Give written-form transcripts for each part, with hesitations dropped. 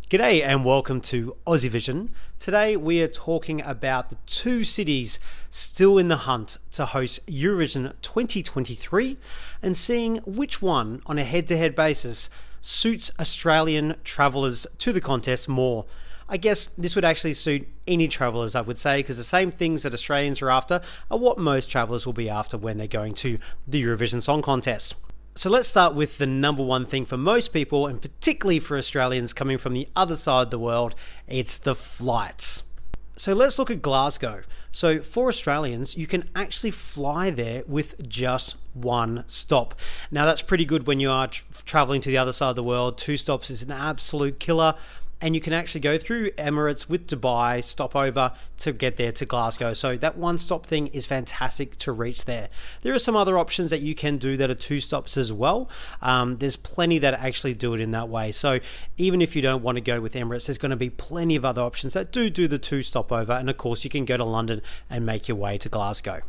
G'day and welcome to Aussievision. Today we are talking about the two cities still in the hunt to host Eurovision 2023 and seeing which one on a head-to-head basis suits Australian travellers to the contest more. I guess this would actually suit any travellers, I would say, because the same things that Australians are after are what most travellers will be after when they're going to the Eurovision Song Contest. So let's start with the number one thing for most people, and particularly for Australians coming from the other side of the world, it's the flights. So let's look at Glasgow. So for Australians, you can actually fly there with just one stop. Now that's pretty good when you are traveling to the other side of the world. 2 stops is an absolute killer. And you can actually go through Emirates with Dubai, stop over to get there to Glasgow. So that one-stop thing is fantastic to reach there. There are some other options that you can do that are 2 stops as well. There's plenty that actually do it in that way. So even if you don't want to go with Emirates, there's going to be plenty of other options that do the 2 stopover. And of course, you can go to London and make your way to Glasgow.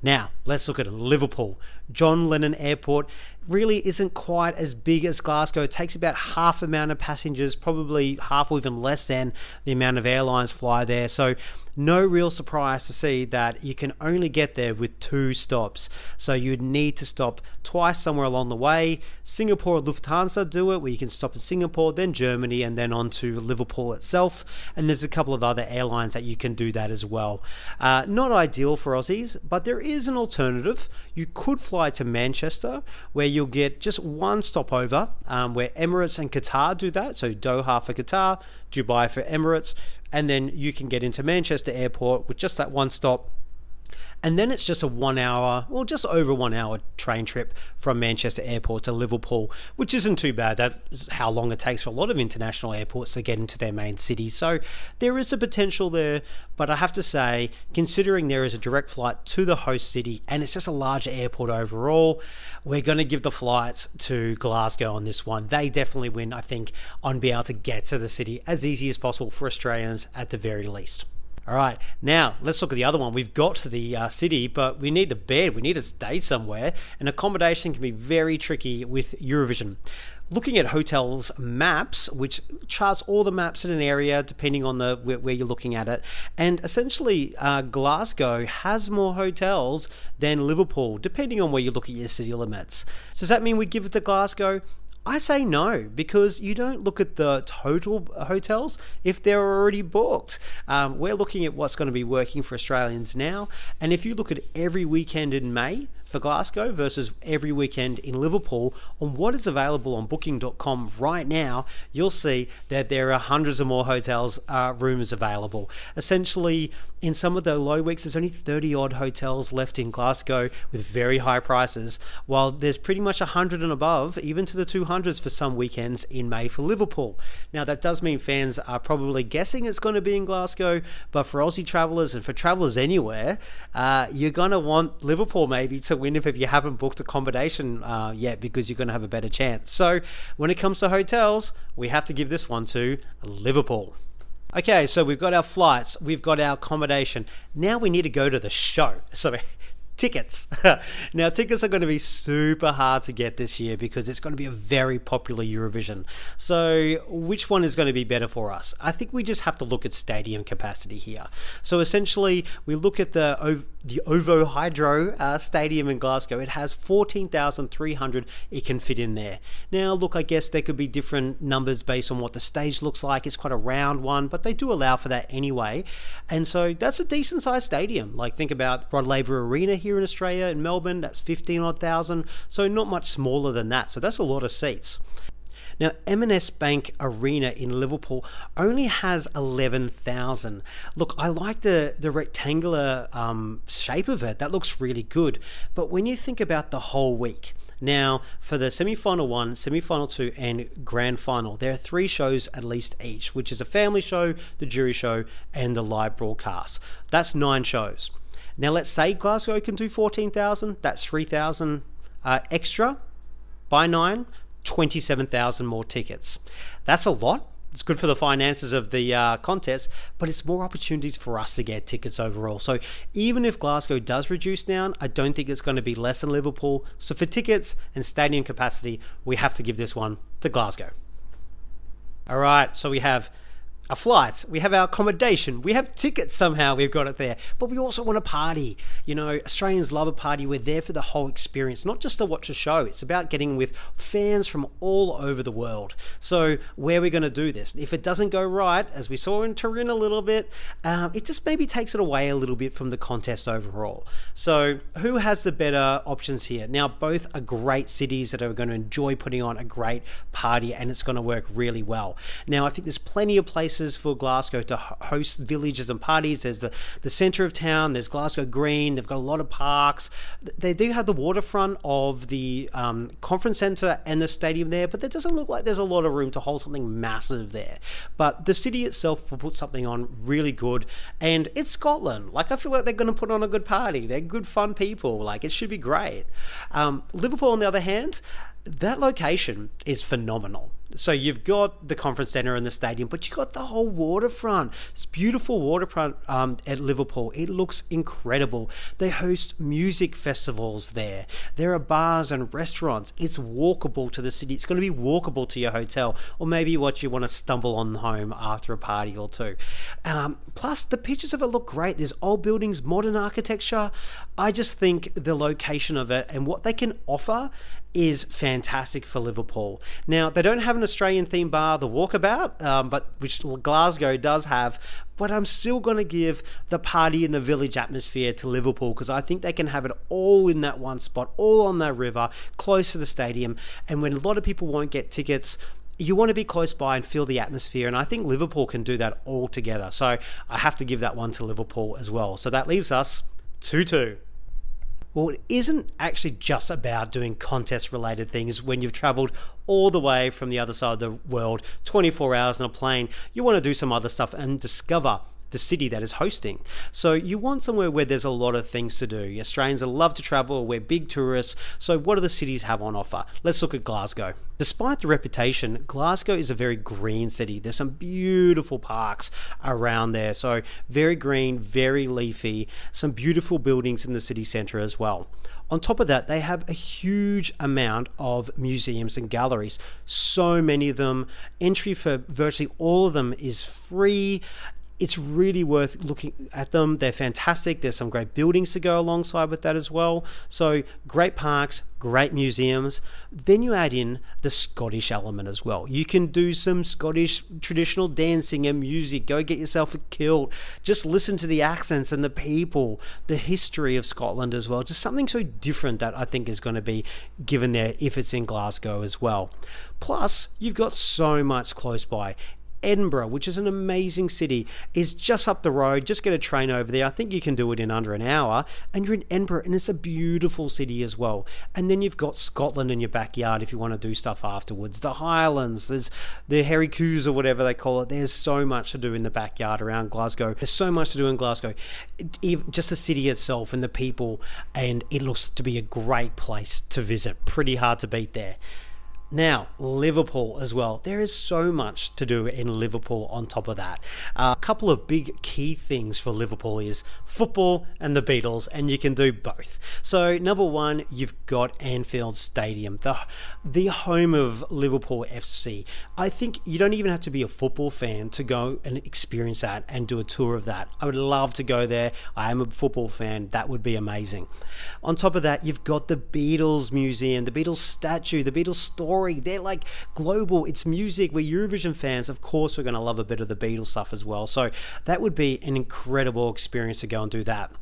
Now, let's look at Liverpool. John Lennon Airport really isn't quite as big as Glasgow. It takes about half the amount of passengers, probably half or even less than the amount of airlines fly there. So no real surprise to see that you can only get there with 2 stops. So you'd need to stop twice somewhere along the way. Singapore and Lufthansa do it, where you can stop in Singapore, then Germany, and then on to Liverpool itself. And there's a couple of other airlines that you can do that as well. Not ideal for Aussies, but there is an alternative. You could fly to Manchester, where you'll get just one stopover, where Emirates and Qatar do that. So Doha for Qatar, Dubai for Emirates, and then you can get into Manchester Airport with just that one stop. And then it's just a 1 hour, well, just over 1 hour train trip from Manchester Airport to Liverpool, which isn't too bad. That's how long it takes for a lot of international airports to get into their main city. So there is a potential there, but I have to say, considering there is a direct flight to the host city and it's just a larger airport overall, we're going to give the flights to Glasgow on this one. They definitely win, I think, on being able to get to the city as easy as possible for Australians at the very least. All right, now let's look at the other one. We've got to the city, but we need a bed. We need to stay somewhere, and accommodation can be very tricky with Eurovision. Looking at hotels maps, which charts all the maps in an area depending on where you're looking at it, and essentially Glasgow has more hotels than Liverpool, depending on where you look at your city limits. So does that mean we give it to Glasgow? I say no, because you don't look at the total hotels if they're already booked. We're looking at what's going to be working for Australians now. And if you look at every weekend in May for Glasgow versus every weekend in Liverpool, on what is available on booking.com right now, you'll see that there are hundreds of more hotels rooms available. Essentially, in some of the low weeks, there's only 30 odd hotels left in Glasgow with very high prices, while there's pretty much 100 and above, even to the 200s for some weekends in May for Liverpool. Now, that does mean fans are probably guessing it's going to be in Glasgow, but for Aussie travellers and for travellers anywhere, you're going to want Liverpool maybe to win if you haven't booked accommodation yet, because you're going to have a better chance. So when it comes to hotels, we have to give this one to Liverpool. Okay, so we've got our flights, we've got our accommodation. Now we need to go to the show. So tickets. Now, tickets are going to be super hard to get this year because it's going to be a very popular Eurovision. So which one is going to be better for us? I think we just have to look at stadium capacity here. So essentially, we look at the OVO Hydro Stadium in Glasgow. It has 14,300 it can fit in there. Now, look, I guess there could be different numbers based on what the stage looks like. It's quite a round one, but they do allow for that anyway. And so that's a decent sized stadium. Like, think about Rod Laver Arena here in Australia, in Melbourne, that's 15,000. So not much smaller than that. So that's a lot of seats. Now, M&S Bank Arena in Liverpool only has 11,000. Look, I like the rectangular shape of it. That looks really good. But when you think about the whole week, now for the semi-final 1, semi-final 2, and grand final, there are 3 shows at least each, which is a family show, the jury show, and the live broadcast. That's 9 shows. Now, let's say Glasgow can do 14,000. That's 3,000 extra by 9. 27,000 more tickets. That's a lot, It's good for the finances of the contest, but it's more opportunities for us to get tickets overall. So even if Glasgow does reduce down, I don't think it's going to be less than Liverpool. So for tickets and stadium capacity, we have to give this one to Glasgow. All right, so we have our flights, we have our accommodation, we have tickets somehow, we've got it there. But we also want a party. You know, Australians love a party. We're there for the whole experience, not just to watch a show. It's about getting with fans from all over the world. So where are we going to do this? If it doesn't go right, as we saw in Turin a little bit, it just maybe takes it away a little bit from the contest overall. So who has the better options here? Now, both are great cities that are going to enjoy putting on a great party, and it's going to work really well. Now, I think there's plenty of places for Glasgow to host villages and parties. There's the centre of town, there's Glasgow Green, they've got a lot of parks. They do have the waterfront of the conference centre and the stadium there, but it doesn't look like there's a lot of room to hold something massive there. But the city itself will put something on really good, and it's Scotland. Like, I feel like they're going to put on a good party. They're good, fun people. Like, it should be great. Liverpool, on the other hand, that location is phenomenal. So you've got the conference centre and the stadium, but you've got the whole waterfront. It's beautiful waterfront at Liverpool. It looks incredible. They host music festivals there. There are bars and restaurants. It's walkable to the city. It's going to be walkable to your hotel, or maybe what you want to stumble on home after a party or two. Plus, the pictures of it look great. There's old buildings, modern architecture. I just think the location of it and what they can offer is fantastic for Liverpool. Now, they don't have an Australian themed bar, the Walkabout, but which Glasgow does have, but I'm still going to give the party and the village atmosphere to Liverpool, because I think they can have it all in that one spot, all on that river, close to the stadium. And when a lot of people won't get tickets, you want to be close by and feel the atmosphere, and I think Liverpool can do that all together. So I have to give that one to Liverpool as well. So that leaves us 2-2. Well, it isn't actually just about doing contest-related things when you've travelled all the way from the other side of the world, 24 hours on a plane. You want to do some other stuff and discover the city that is hosting. So you want somewhere where there's a lot of things to do. Australians love to travel, we're big tourists, so what do the cities have on offer? Let's look at Glasgow. Despite the reputation, Glasgow is a very green city. There's some beautiful parks around there, so very green, very leafy, some beautiful buildings in the city centre as well. On top of that, they have a huge amount of museums and galleries. So many of them. Entry for virtually all of them is free. It's really worth looking at them. They're fantastic. There's some great buildings to go alongside with that as well. So great parks, great museums. Then you add in the Scottish element as well. You can do some Scottish traditional dancing and music. Go get yourself a kilt. Just listen to the accents and the people, the history of Scotland as well. Just something so different that I think is going to be given there if it's in Glasgow as well. Plus, you've got so much close by. Edinburgh, which is an amazing city, is just up the road. Just get a train over there. I think you can do it in under an hour, and you're in Edinburgh, and it's a beautiful city as well. And then you've got Scotland in your backyard if you want to do stuff afterwards. The Highlands, there's the Hairy Coos or whatever they call it. There's so much to do in the backyard around Glasgow. There's so much to do in Glasgow. Just the city itself and the people, and it looks to be a great place to visit. Pretty hard to beat there. Now, Liverpool as well. There is so much to do in Liverpool on top of that. A couple of big key things for Liverpool is football and the Beatles, and you can do both. So, number one, you've got Anfield Stadium, the home of Liverpool FC. I think you don't even have to be a football fan to go and experience that and do a tour of that. I would love to go there. I am a football fan. That would be amazing. On top of that, you've got the Beatles Museum, the Beatles statue, the Beatles story. They're like global. It's music. We're Eurovision fans. Of course, we're going to love a bit of the Beatles stuff as well. So that would be an incredible experience to go and do that.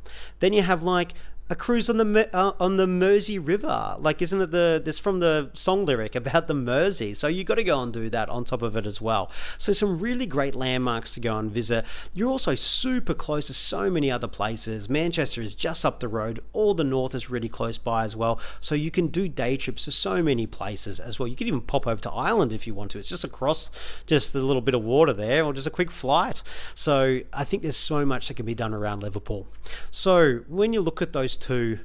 Then you have like a cruise on the Mersey River. Like, isn't it this from the song lyric about the Mersey? So you got to go and do that on top of it as well. So some really great landmarks to go and visit. You're also super close to so many other places. Manchester is just up the road. All the north is really close by as well. So you can do day trips to so many places as well. You can even pop over to Ireland if you want to. It's just across just a little bit of water there, or just a quick flight. So I think there's so much that can be done around Liverpool. So when you look at those two,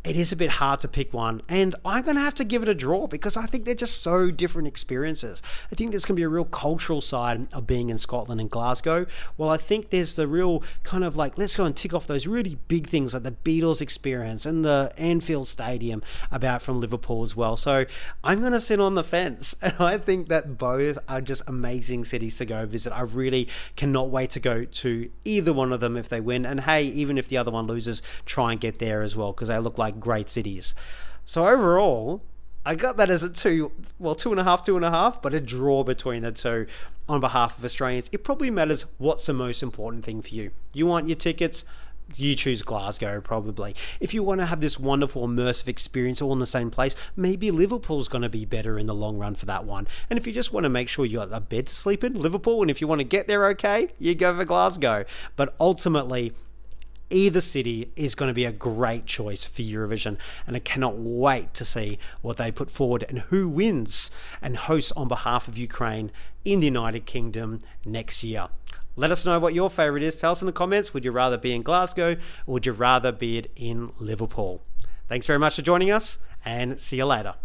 it is a bit hard to pick one, and I'm going to have to give it a draw because I think they're just so different experiences. I think there's going to be a real cultural side of being in Scotland and Glasgow. Well, I think there's the real kind of like, let's go and tick off those really big things like the Beatles experience and the Anfield Stadium about from Liverpool as well. So I'm going to sit on the fence, and I think that both are just amazing cities to go visit. I really cannot wait to go to either one of them if they win. And hey, even if the other one loses, try and get there as well because they look like great cities. So overall, I got that as a 2.5, but a draw between the two on behalf of Australians. It probably matters what's the most important thing for you. You want your tickets, you choose Glasgow probably. If you want to have this wonderful immersive experience all in the same place, maybe Liverpool's going to be better in the long run for that one. And if you just want to make sure you got a bed to sleep in, Liverpool. And if you want to get there okay, you go for Glasgow. But ultimately, either city is going to be a great choice for Eurovision, and I cannot wait to see what they put forward and who wins and hosts on behalf of Ukraine in the United Kingdom next year. Let us know what your favourite is. Tell us in the comments. Would you rather be in Glasgow or would you rather be it in Liverpool? Thanks very much for joining us, and see you later.